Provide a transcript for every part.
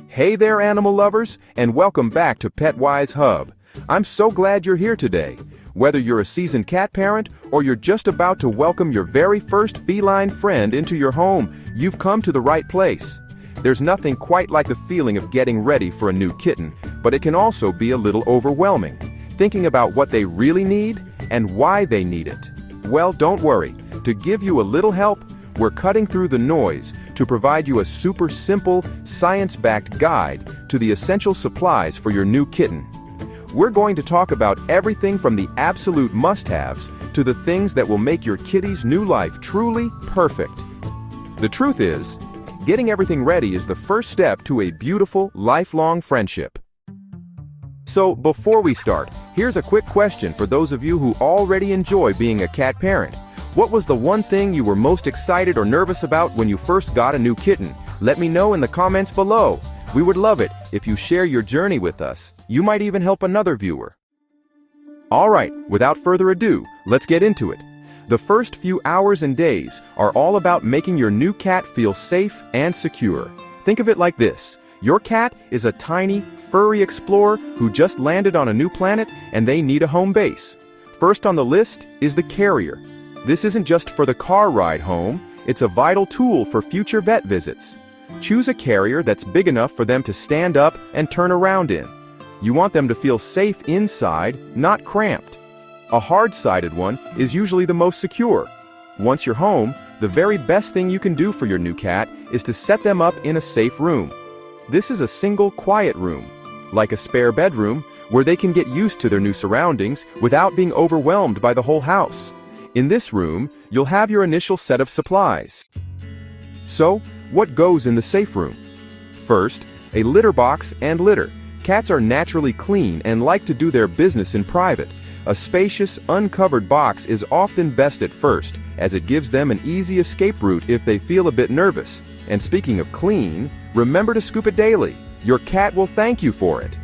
Hey there, animal lovers, and welcome back to PetWise Hub. I'm so glad you're here today. Whether you're a seasoned cat parent or you're just about to welcome your very first feline friend into your home, you've come to the right place. There's nothing quite like the feeling of getting ready for a new kitten, but it can also be a little overwhelming, thinking about what they really need and why they need it. Well, don't worry. To give you a little help, we're cutting through the noise to provide you a super simple, science-backed guide to the essential supplies for your new kitten. We're going to talk about everything from the absolute must-haves to the things that will make your kitty's new life truly perfect. The truth is, getting everything ready is the first step to a beautiful, lifelong friendship. So, before we start, here's a quick question for those of you who already enjoy being a cat parent. What was the one thing you were most excited or nervous about when you first got a new kitten? Let me know in the comments below. We would love it if you share your journey with us. You might even help another viewer. Alright, without further ado, let's get into it. The first few hours and days are all about making your new cat feel safe and secure. Think of it like this. Your cat is a tiny, furry explorer who just landed on a new planet and they need a home base. First on the list is the carrier. This isn't just for the car ride home, it's a vital tool for future vet visits. Choose a carrier that's big enough for them to stand up and turn around in. You want them to feel safe inside, not cramped. A hard-sided one is usually the most secure. Once you're home, the very best thing you can do for your new cat is to set them up in a safe room. This is a single, quiet room, like a spare bedroom, where they can get used to their new surroundings without being overwhelmed by the whole house. In this room, you'll have your initial set of supplies. So, what goes in the safe room? First, a litter box and litter. Cats are naturally clean and like to do their business in private. A spacious, uncovered box is often best at first, as it gives them an easy escape route if they feel a bit nervous. And speaking of clean, remember to scoop it daily. Your cat will thank you for it.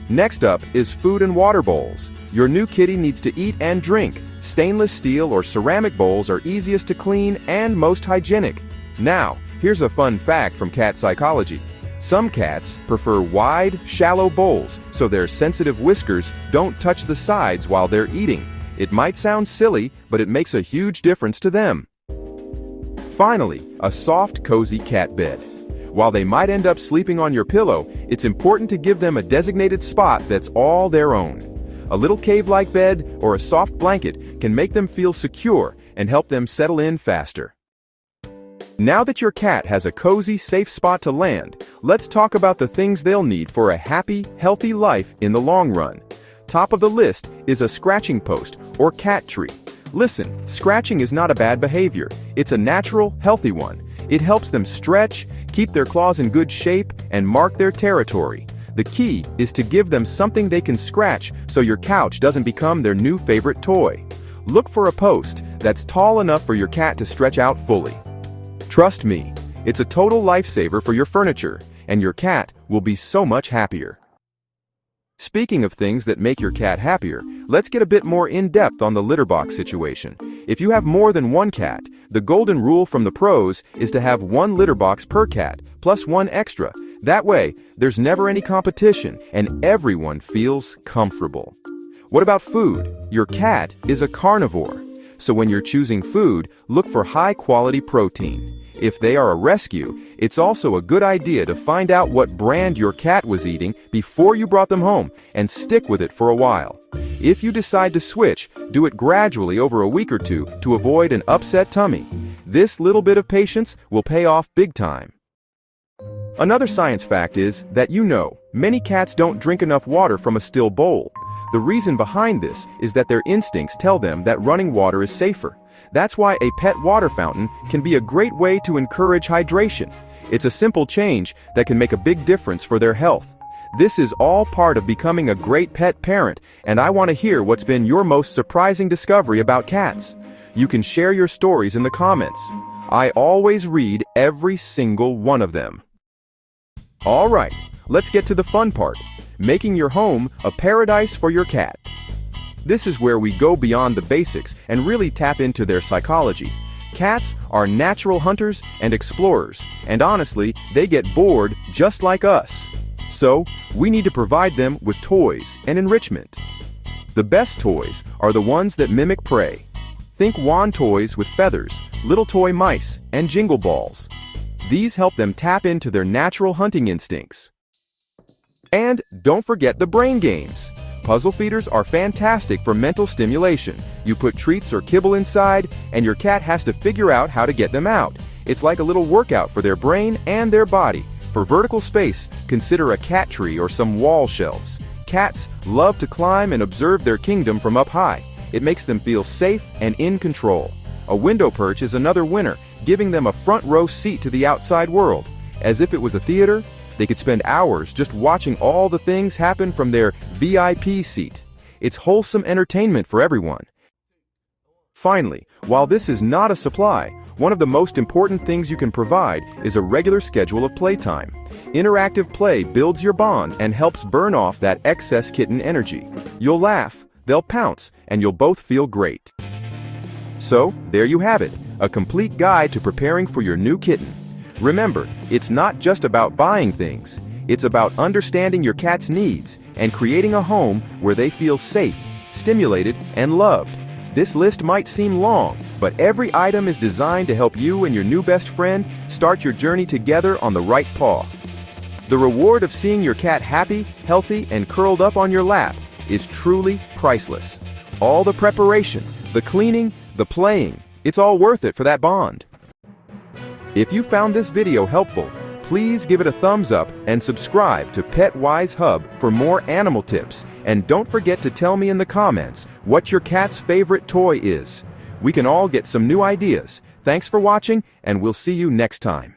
Next up is food and water bowls. Your new kitty needs to eat and drink. Stainless steel or ceramic bowls are easiest to clean and most hygienic. Now, here's a fun fact from cat psychology. Some cats prefer wide, shallow bowls so their sensitive whiskers don't touch the sides while they're eating. It might sound silly, but it makes a huge difference to them. Finally, a soft, cozy cat bed. While they might end up sleeping on your pillow, it's important to give them a designated spot that's all their own. A little cave-like bed or a soft blanket can make them feel secure and help them settle in faster. Now that your cat has a cozy, safe spot to land, let's talk about the things they'll need for a happy, healthy life in the long run. Top of the list is a scratching post or cat tree. Listen, scratching is not a bad behavior. It's a natural, healthy one. It helps them stretch, keep their claws in good shape, and mark their territory. The key is to give them something they can scratch so your couch doesn't become their new favorite toy. Look for a post that's tall enough for your cat to stretch out fully. Trust me, it's a total lifesaver for your furniture, and your cat will be so much happier. Speaking of things that make your cat happier, let's get a bit more in-depth on the litter box situation. If you have more than one cat, the golden rule from the pros is to have one litter box per cat, plus one extra. That way, there's never any competition, and everyone feels comfortable. What about food? Your cat is a carnivore, so when you're choosing food, look for high-quality protein. If they are a rescue, it's also a good idea to find out what brand your cat was eating before you brought them home and stick with it for a while. If you decide to switch, do it gradually over a week or two to avoid an upset tummy. This little bit of patience will pay off big time. Another science fact is that many cats don't drink enough water from a still bowl. The reason behind this is that their instincts tell them that running water is safer. That's why a pet water fountain can be a great way to encourage hydration. It's a simple change that can make a big difference for their health. This is all part of becoming a great pet parent, and I want to hear what's been your most surprising discovery about cats. You can share your stories in the comments. I always read every single one of them. Alright, let's get to the fun part. Making your home a paradise for your cat. This is where we go beyond the basics and really tap into their psychology. Cats are natural hunters and explorers, and honestly, they get bored just like us. So, we need to provide them with toys and enrichment. The best toys are the ones that mimic prey. Think wand toys with feathers, little toy mice, and jingle balls. These help them tap into their natural hunting instincts. And don't forget the brain games. Puzzle feeders are fantastic for mental stimulation. You put treats or kibble inside, and your cat has to figure out how to get them out. It's like a little workout for their brain and their body. For vertical space, consider a cat tree or some wall shelves. Cats love to climb and observe their kingdom from up high. It makes them feel safe and in control. A window perch is another winner, giving them a front row seat to the outside world. As if it was a theater, they could spend hours just watching all the things happen from their VIP seat. It's wholesome entertainment for everyone. Finally, while this is not a supply, one of the most important things you can provide is a regular schedule of playtime. Interactive play builds your bond and helps burn off that excess kitten energy. You'll laugh, they'll pounce, and you'll both feel great. So, there you have it, a complete guide to preparing for your new kitten. Remember, it's not just about buying things. It's about understanding your cat's needs and creating a home where they feel safe, stimulated, and loved. This list might seem long, but every item is designed to help you and your new best friend start your journey together on the right paw. The reward of seeing your cat happy, healthy, and curled up on your lap is truly priceless. All the preparation, the cleaning, the playing, it's all worth it for that bond. If you found this video helpful, please give it a thumbs up and subscribe to PetWise Hub for more animal tips. And don't forget to tell me in the comments what your cat's favorite toy is. We can all get some new ideas. Thanks for watching, and we'll see you next time.